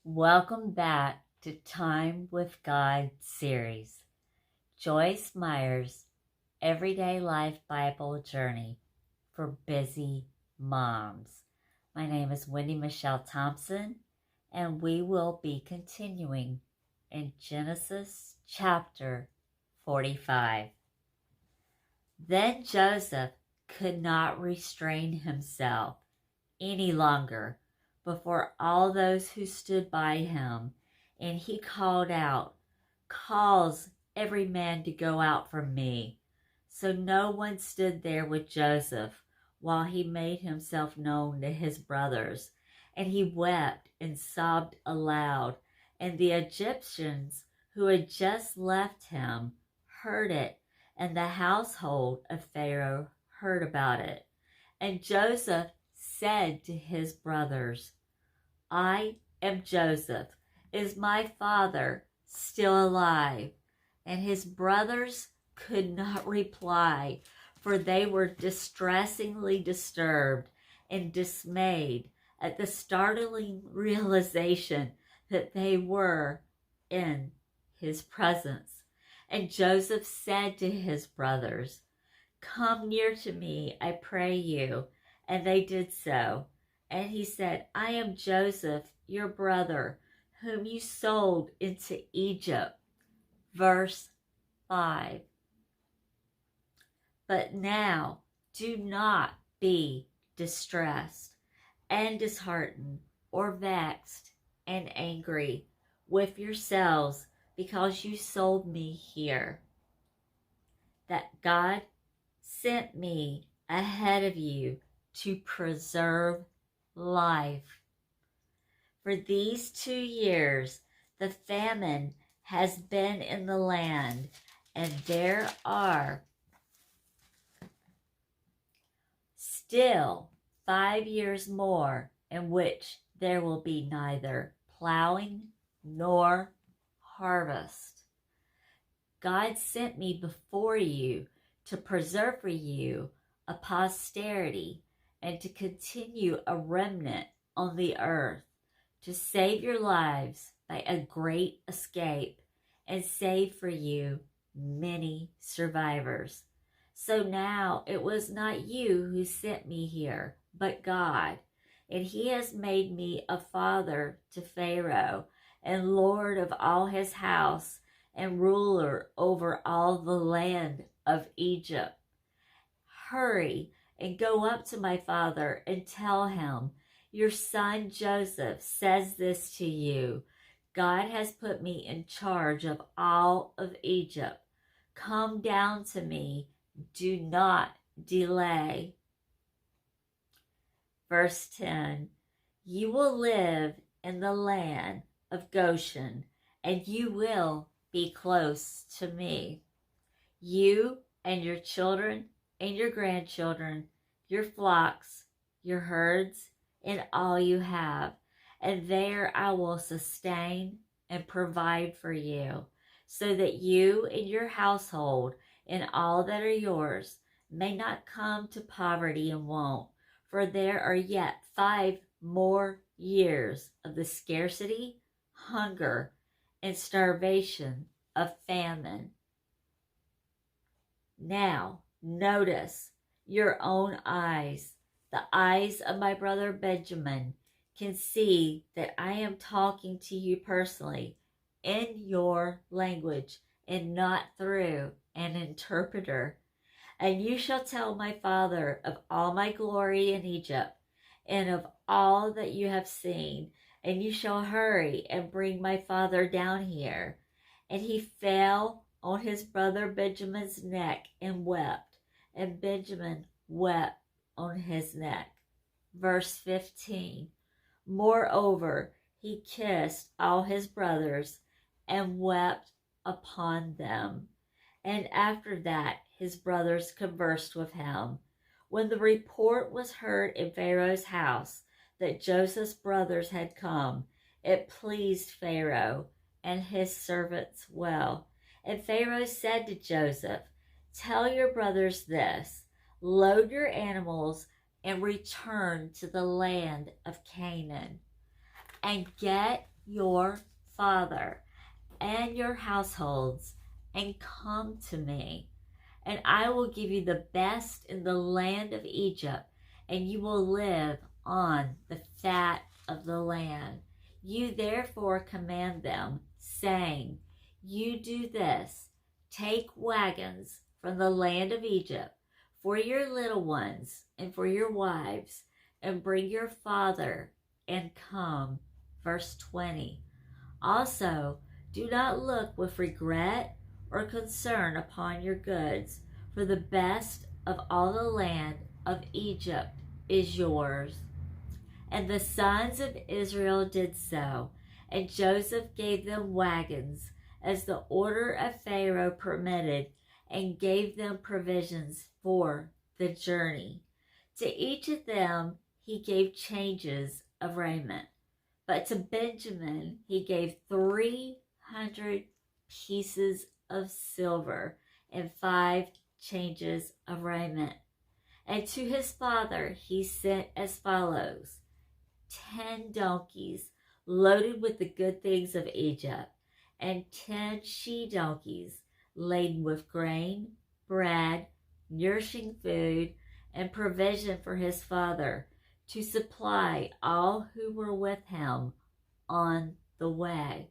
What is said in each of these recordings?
Welcome back to Time with God series. Joyce Meyer's Everyday Life Bible Journey for Busy Moms. My name is WendyMichelle Thompson, and we will be continuing in Genesis chapter 45. Then Joseph could not restrain himself any longer before all those who stood by him, and he called out, "Cause every man to go out from me." So no one stood there with Joseph while he made himself known to his brothers, and he wept and sobbed aloud, and the Egyptians who had just left him heard it, and the household of Pharaoh heard about it. And Joseph said to his brothers, "I am Joseph. Is my father still alive?" And his brothers could not reply, for they were distressingly disturbed and dismayed at the startling realization that they were in his presence. And Joseph said to his brothers, "Come near to me, I pray you." And they did so. And he said, "I am Joseph, your brother, whom you sold into Egypt." Verse 5. But now do not be distressed and disheartened or vexed and angry with yourselves because you sold me here. That God sent me ahead of you to preserve life. For these 2 years, the famine has been in the land, and there are still 5 years more in which there will be neither plowing nor harvest. God sent me before you to preserve for you a posterity and to continue a remnant on the earth, to save your lives by a great escape and save for you many survivors. So now it was not you who sent me here, but God, and he has made me a father to Pharaoh and lord of all his house and ruler over all the land of Egypt. Hurry and go up to my father and tell him, your son Joseph says this to you. God has put me in charge of all of Egypt. Come down to me. Do not delay." Verse 10, "You will live in the land of Goshen, and you will be close to me. You and your children and your grandchildren, your flocks, your herds, and all you have. And there I will sustain and provide for you, so that you and your household and all that are yours may not come to poverty and want. For there are yet 5 more years of the scarcity, hunger, and starvation of famine. Now, notice your own eyes, the eyes of my brother Benjamin, can see that I am talking to you personally in your language and not through an interpreter. And you shall tell my father of all my glory in Egypt and of all that you have seen, and you shall hurry and bring my father down here." And he fell on his brother Benjamin's neck and wept, and Benjamin wept on his neck. Verse 15, "Moreover, he kissed all his brothers and wept upon them. And after that his brothers conversed with him. When the report was heard in Pharaoh's house that Joseph's brothers had come, it pleased Pharaoh and his servants well. And Pharaoh said to Joseph, "Tell your brothers this, load your animals and return to the land of Canaan, and get your father and your households and come to me, and I will give you the best in the land of Egypt, and you will live on the fat of the land. You therefore command them, saying, you do this, take wagons from the land of Egypt for your little ones and for your wives, and bring your father and come. Verse 20. Also, do not look with regret or concern upon your goods, for the best of all the land of Egypt is yours. And the sons of Israel did so, and Joseph gave them wagons, as the order of Pharaoh permitted, and gave them provisions for the journey. To each of them he gave changes of raiment, but to Benjamin he gave 300 pieces of silver and 5 changes of raiment. And to his father he sent as follows: 10 donkeys loaded with the good things of Egypt, and 10 she-donkeys laden with grain, bread, nourishing food, and provision for his father, to supply all who were with him on the way.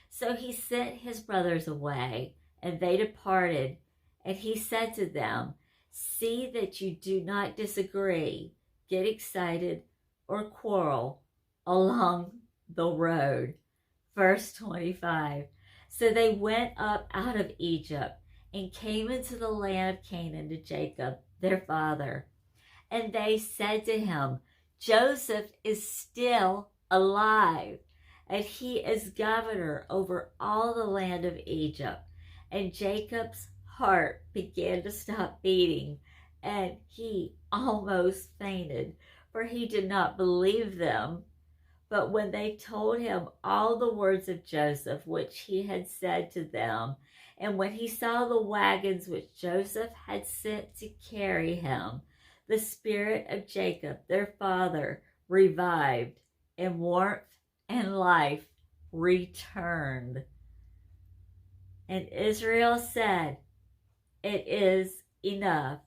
So he sent his brothers away, and they departed. And he said to them, see that you do not disagree, get excited, or quarrel along the road. Verse 25. So they went up out of Egypt and came into the land of Canaan to Jacob, their father. And they said to him, Joseph is still alive, and he is governor over all the land of Egypt. And Jacob's heart began to stop beating, and he almost fainted, for he did not believe them. But when they told him all the words of Joseph which he had said to them, and when he saw the wagons which Joseph had sent to carry him, the spirit of Jacob, their father, revived, and warmth and life returned. And Israel said, it is enough.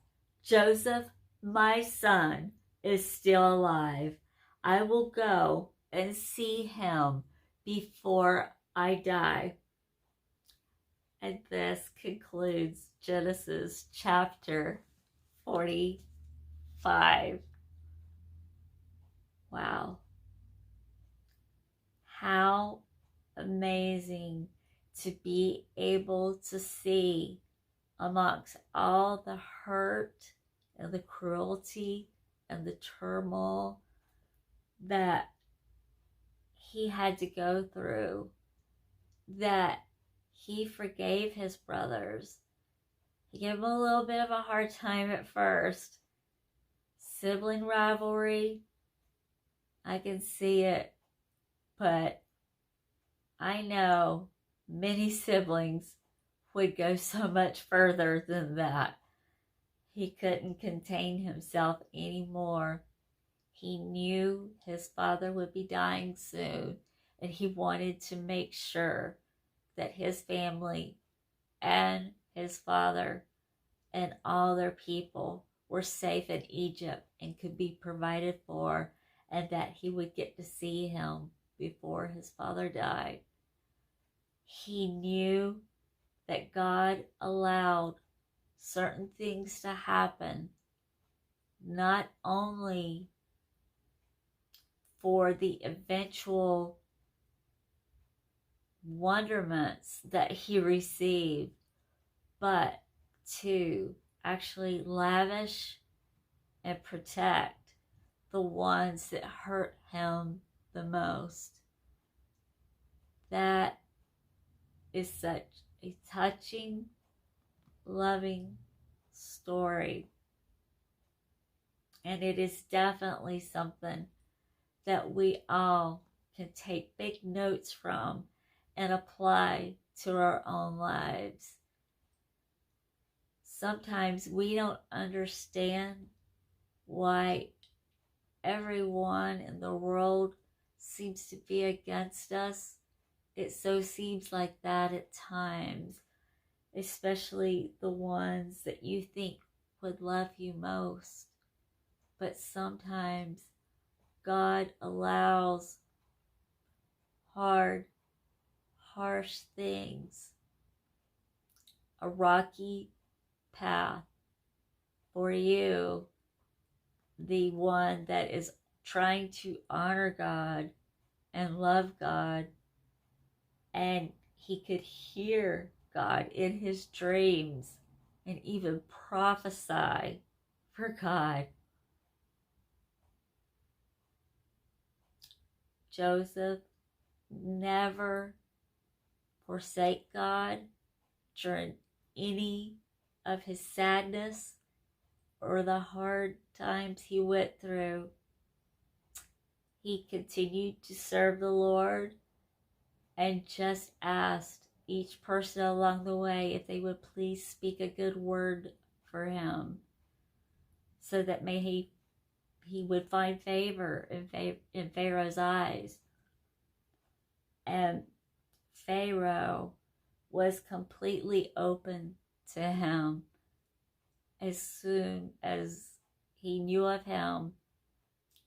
Joseph, my son, is still alive. I will go and see him before I die. And this concludes Genesis chapter 45. Wow. How amazing to be able to see amongst all the hurt and the cruelty and the turmoil that he had to go through, that he forgave his brothers. He gave them a little bit of a hard time at first. Sibling rivalry, I can see it, but I know many siblings would go so much further than that. He couldn't contain himself anymore. He knew his father would be dying soon, and he wanted to make sure that his family and his father and all their people were safe in Egypt and could be provided for, and that he would get to see him before his father died. He knew that God allowed certain things to happen, not only for the eventual wonderments that he received, but to actually lavish and protect the ones that hurt him the most. That is such a touching, loving story. And it is definitely something that we all can take big notes from and apply to our own lives. Sometimes we don't understand why everyone in the world seems to be against us. It so seems like that at times, especially the ones that you think would love you most. But sometimes God allows hard, harsh things, a rocky path for you, the one that is trying to honor God and love God. And he could hear God in his dreams and even prophesy for God. Joseph never forsake God during any of his sadness or the hard times he went through. He continued to serve the Lord and just asked each person along the way if they would please speak a good word for him, so that he would find favor in Pharaoh's eyes. And Pharaoh was completely open to him as soon as he knew of him,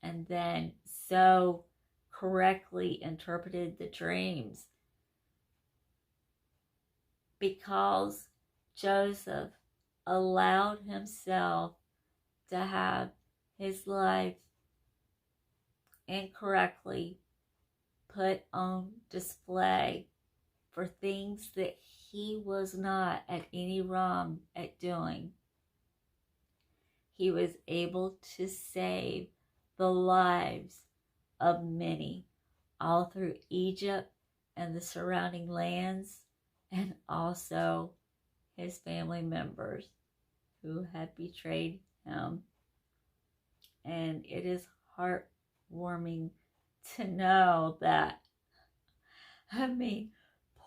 and then so correctly interpreted the dreams, because Joseph allowed himself to have his life incorrectly put on display for things that he was not at any wrong at doing. He was able to save the lives of many all through Egypt and the surrounding lands, and also his family members who had betrayed him. And it is heartwarming to know that,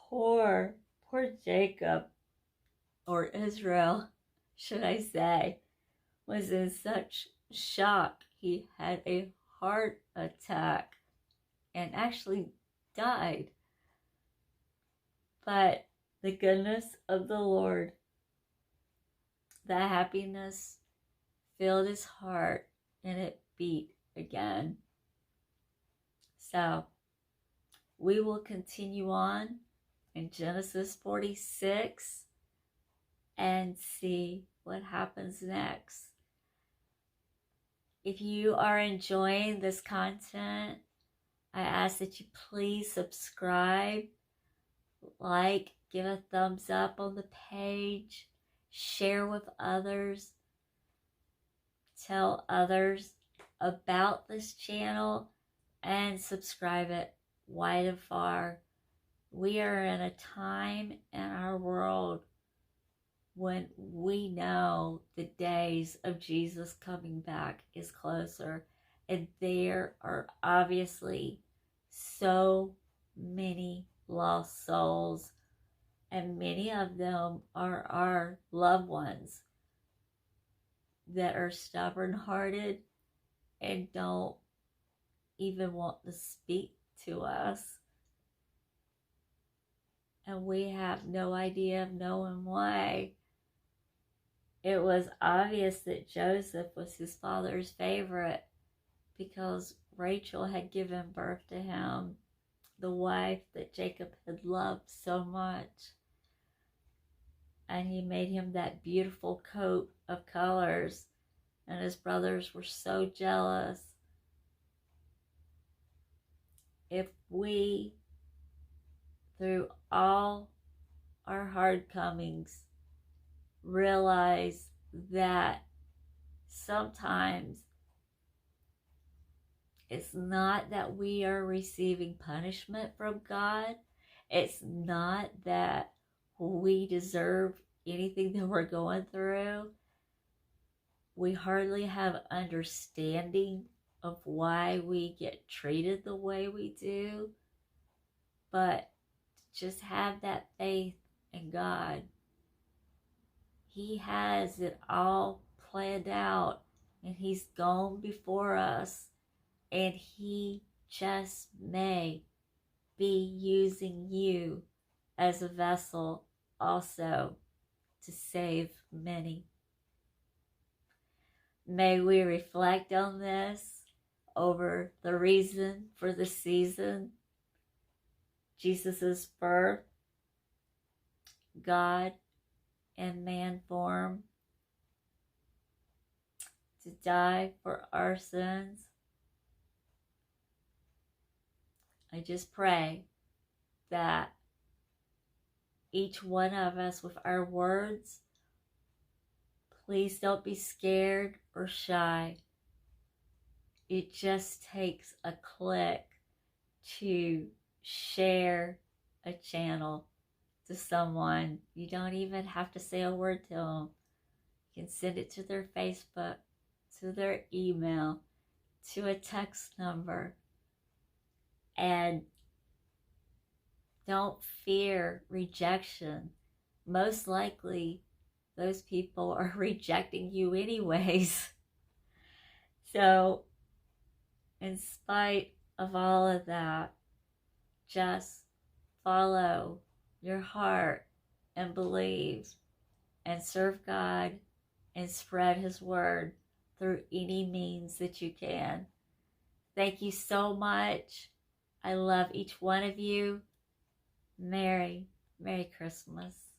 poor Jacob, or Israel, should I say, was in such shock. He had a heart attack and actually died. But the goodness of the Lord, the happiness filled his heart, and it beat again. So we will continue on in Genesis 46 and see what happens next. If you are enjoying this content, I ask that you please subscribe, like, give a thumbs up on the page, share with others, tell others about this channel, and subscribe it wide and far. We are in a time in our world when we know the days of Jesus coming back is closer, and there are obviously so many lost souls, and many of them are our loved ones that are stubborn-hearted and don't even want to speak to us. And we have no idea of knowing why. It was obvious that Joseph was his father's favorite because Rachel had given birth to him, the wife that Jacob had loved so much. And he made him that beautiful coat of colors, and his brothers were so jealous. If we, through all our hard comings, realize that sometimes it's not that we are receiving punishment from God. It's not that we deserve anything that we're going through. We hardly have understanding of why we get treated the way we do. But just have that faith in God. He has it all planned out, and he's gone before us, and he just may be using you as a vessel also to save many. May we reflect on this over the reason for the season, Jesus' birth, God in man form, to die for our sins. I just pray that each one of us with our words, please don't be scared or shy. It just takes a click to share a channel to someone. You don't even have to say a word to them. You can send it to their Facebook, to their email, to a text number. And don't fear rejection. Most likely, those people are rejecting you anyways. So, in spite of all of that, just follow your heart and believe and serve God and spread His word through any means that you can. Thank you so much. I love each one of you. Merry Christmas.